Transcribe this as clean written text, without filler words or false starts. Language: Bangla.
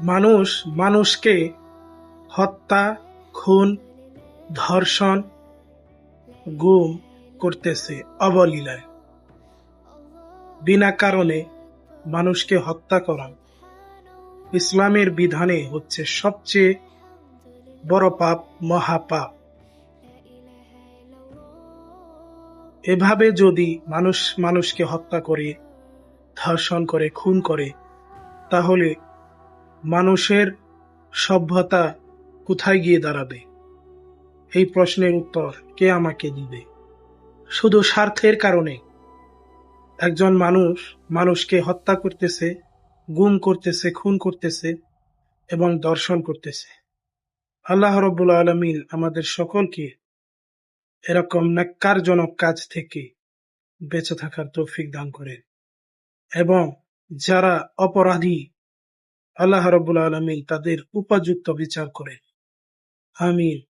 মানুষ মানুষকে হত্যা, খুন, ধর্ষণ, গুম করতেছে অবলীলায়। বিনা কারণে মানুষকে হত্যা করা ইসলামের বিধানে হচ্ছে সবচেয়ে বড় পাপ, মহাপাপ। এভাবে যদি মানুষ মানুষকে হত্যা করে, ধর্ষণ করে, খুন করে, তাহলে মানুষের সভ্যতা কোথায় গিয়ে দাঁড়াবে? এই প্রশ্নের উত্তর কে আমাকে দিবে? শুধু স্বার্থের কারণে একজন মানুষ মানুষকে হত্যা করতেছে, গুম করতেছে, খুন করতেছে এবং ধর্ষণ করতেছে। আল্লাহ রাব্বুল আলামিন আমাদের সকলকে এরকম ন্যাক্কারজনক কাজ থেকে বেঁচে থাকার তৌফিক দান করেন এবং যারা অপরাধী, আল্লাহ রাব্বুল আলামিন তাদের উপযুক্ত বিচার করেন। আমিন।